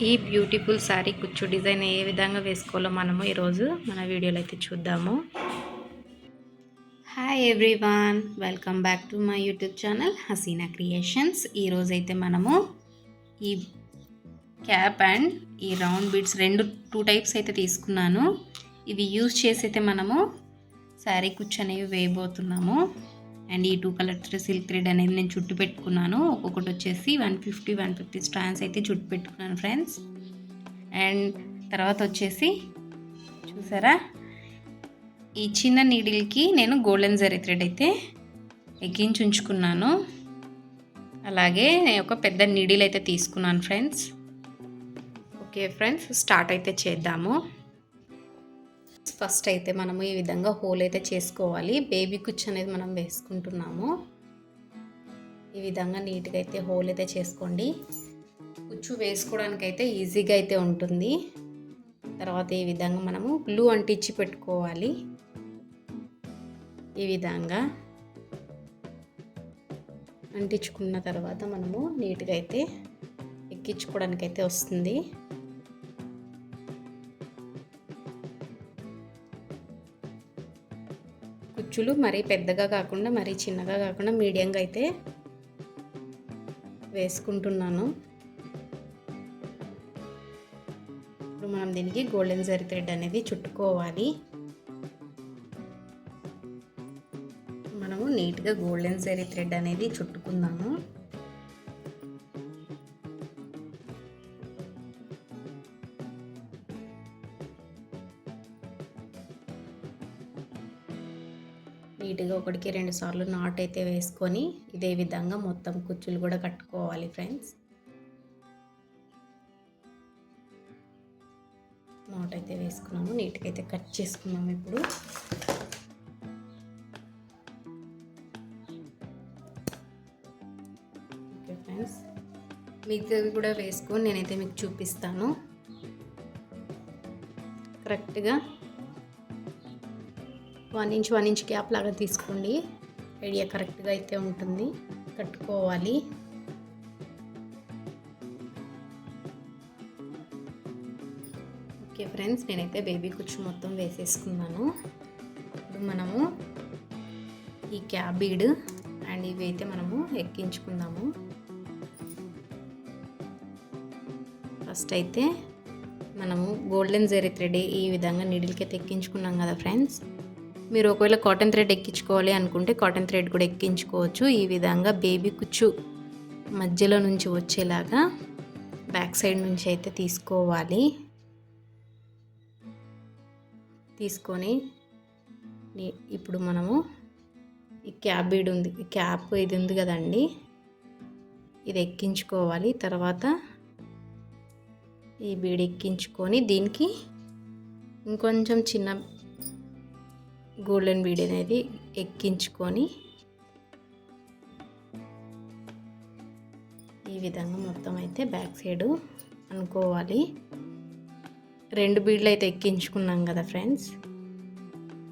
ఈ బ్యూటిఫుల్ శారీ కుచ్చు డిజైన్ ఏ విధంగా వేసుకోవాలో మనము ఈరోజు మన వీడియోలో అయితే చూద్దాము. Hi everyone, welcome back to my YouTube channel Haseena creations. ఈరోజు అయితే మనము ఈ క్యాప్ అండ్ ఈ రౌండ్ బీడ్స్ టూ టైప్స్ అయితే తీసుకున్నాను. ఇవి యూజ్ చేసి అయితే మనము శారీ కుచ్చు అనేవి వేయబోతున్నాము. అండ్ ఈ 2 కలర్ సిల్క్ థ్రెడ్ అనేది నేను చుట్టు పెట్టుకున్నాను. ఒక్కొక్కటి వచ్చేసి 150 స్ట్రాండ్స్ అయితే చుట్టు పెట్టుకున్నాను ఫ్రెండ్స్. అండ్ తర్వాత వచ్చేసి చూసారా, ఈ చిన్న నీడిల్కి నేను గోల్డెన్ జరీ థ్రెడ్ అయితే ఎక్కించి ఉంచుకున్నాను. అలాగే నేను ఒక పెద్ద నీడిల్ అయితే తీసుకున్నాను ఫ్రెండ్స్. ఓకే ఫ్రెండ్స్, స్టార్ట్ అయితే చేద్దాము. ఫస్ట్ అయితే మనము ఈ విధంగా హోల్ అయితే చేసుకోవాలి. బేబీ కుచ్చు అనేది మనం వేసుకుంటున్నాము. ఈ విధంగా నీట్గా అయితే హోల్ అయితే చేసుకోండి. కుచ్చు వేసుకోవడానికి అయితే ఈజీగా అయితే ఉంటుంది. తర్వాత ఈ విధంగా మనము గ్లూ అంటించి పెట్టుకోవాలి. ఈ విధంగా అంటించుకున్న తర్వాత మనము నీట్గా అయితే ఎక్కించుకోవడానికి అయితే వస్తుంది. కుచ్చులు మరీ పెద్దగా కాకుండా మరీ చిన్నగా కాకుండా మీడియంగా అయితే వేసుకుంటున్నాను. ఇప్పుడు మనం దీనికి గోల్డెన్ జరీ థ్రెడ్ అనేది చుట్టుకోవాలి. మనము నీట్గా గోల్డెన్ జరీ థ్రెడ్ అనేది చుట్టుకుందాము. నీట్గా 1-2 సార్లు నాట్ అయితే వేసుకొని ఇదే విధంగా మొత్తం కుచ్చులు కూడా కట్టుకోవాలి ఫ్రెండ్స్. నాట్ అయితే వేసుకున్నాము, నీట్గా అయితే కట్ చేసుకున్నాము. ఇప్పుడు ఓకే ఫ్రెండ్స్, మిగతావి కూడా వేసుకొని నేనైతే మీకు చూపిస్తాను. కరెక్ట్గా 1 ఇంచ్ గ్యాప్ లాగా తీసుకోండి. ఐడియా కరెక్ట్గా అయితే ఉంటుంది. కట్టుకోవాలి. ఓకే ఫ్రెండ్స్, నేనైతే బేబీ కుచ్చు మొత్తం వేసేసుకున్నాను. ఇప్పుడు మనము ఈ క్యాప్ బీడ్ అండ్ ఇవి అయితే మనము ఎక్కించుకుందాము. ఫస్ట్ అయితే మనము గోల్డెన్ జరీ థ్రెడ్ ఈ విధంగా నీడిల్కి అయితే ఎక్కించుకున్నాం కదా ఫ్రెండ్స్. మీరు ఒకవేళ కాటన్ థ్రెడ్ ఎక్కించుకోవాలి అనుకుంటే కాటన్ థ్రెడ్ కూడా ఎక్కించుకోవచ్చు. ఈ విధంగా బేబీ కుచ్చు మధ్యలో నుంచి వచ్చేలాగా బ్యాక్ సైడ్ నుంచి అయితే తీసుకోవాలి. తీసుకొని ఇప్పుడు మనము ఈ క్యాప్ బీడ్ ఉంది, క్యాప్ ఇది ఉంది కదండి, ఇది ఎక్కించుకోవాలి. తర్వాత ఈ బీడ్ ఎక్కించుకొని దీనికి ఇంకొంచెం చిన్న గోల్డెన్ బీడ్ అనేది ఎక్కించుకొని ఈ విధంగా మొత్తం అయితే బ్యాక్ సైడ్ అనుకోవాలి. 2 బీడ్లు అయితే ఎక్కించుకున్నాం కదా ఫ్రెండ్స్.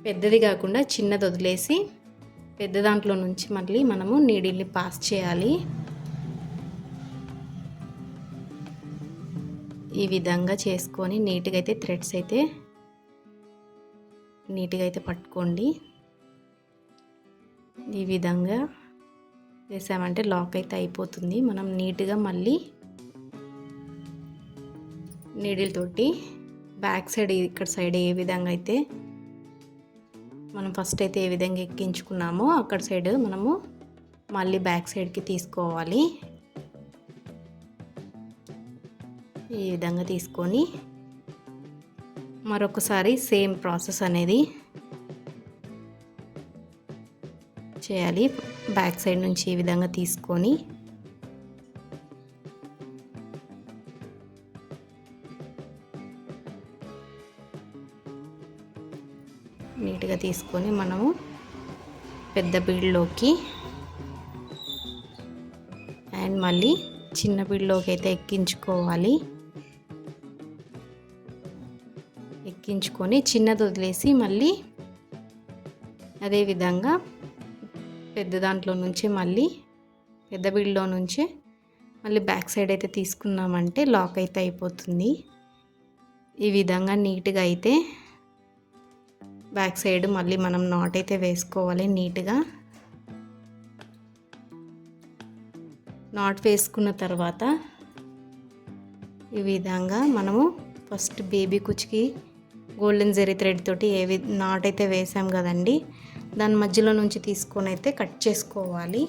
పెద్దది కాకుండా చిన్నది వదిలేసి పెద్ద దాంట్లో నుంచి మళ్ళీ మనము నీడిల్ని పాస్ చేయాలి. ఈ విధంగా చేసుకొని నీట్గా అయితే థ్రెడ్స్ అయితే నీట్గా అయితే పట్టుకోండి. ఈ విధంగా వేసామంటే లాక్ అయితే అయిపోతుంది. మనం నీట్గా మళ్ళీ నీడిల్ తోటి బ్యాక్ సైడ్ ఇక్కడ సైడ్ ఏ విధంగా అయితే మనం ఫస్ట్ అయితే ఏ విధంగా ఎక్కించుకున్నామో అక్కడ సైడ్ మనము మళ్ళీ బ్యాక్ సైడ్కి తీసుకోవాలి. ఈ విధంగా తీసుకొని మరొకసారి సేమ్ ప్రాసెస్ అనేది చేయాలి. బ్యాక్ సైడ్ నుంచి ఈ విధంగా తీసుకొని నీట్గా తీసుకొని మనము పెద్ద బీడ్లోకి అండ్ మళ్ళీ చిన్న బీడ్లోకి అయితే ఎక్కించుకోవాలి. ఎక్కించుకొని చిన్నది వదిలేసి మళ్ళీ అదే విధంగా పెద్ద దాంట్లో నుంచి మళ్ళీ పెద్ద బీడ్లో నుంచి మళ్ళీ బ్యాక్ సైడ్ అయితే తీసుకున్నామంటే లాక్ అయితే అయిపోతుంది. ఈ విధంగా నీట్గా అయితే బ్యాక్ సైడ్ మళ్ళీ మనం నాట్ అయితే వేసుకోవాలి. నీట్గా నాట్ వేసుకున్న తర్వాత ఈ విధంగా మనము ఫస్ట్ బేబీ కుచ్చికి గోల్డెన్ జరీ థ్రెడ్ తోటి నాట్ అయితే వేసాం కదండి, దాని మధ్యలో నుంచి తీసుకొని అయితే కట్ చేసుకోవాలి.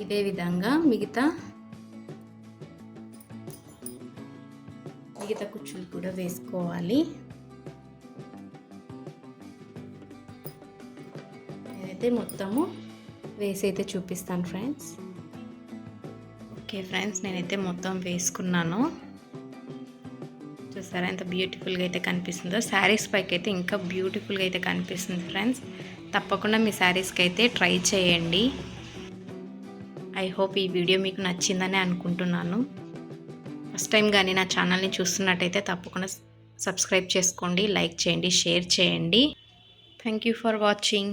ఇదే విధంగా మిగతా కుచ్చులు కూడా వేసుకోవాలి. నేనైతే మొత్తము వేసి అయితే చూపిస్తాను ఫ్రెండ్స్. ఓకే ఫ్రెండ్స్, నేనైతే మొత్తం వేసుకున్నాను. చూసారా ఎంత బ్యూటిఫుల్గా అయితే కనిపిస్తుందో. శారీస్ పైకి అయితే ఇంకా బ్యూటిఫుల్గా అయితే కనిపిస్తుంది ఫ్రెండ్స్. తప్పకుండా మీ శారీస్కి అయితే ట్రై చేయండి. ఐ హోప్ ఈ వీడియో మీకు నచ్చిందని అనుకుంటున్నాను. ఫస్ట్ టైం కానీ నా ఛానల్ని చూస్తున్నట్టయితే తప్పకుండా సబ్స్క్రైబ్ చేసుకోండి, లైక్ చేయండి, షేర్ చేయండి. Thank you for watching.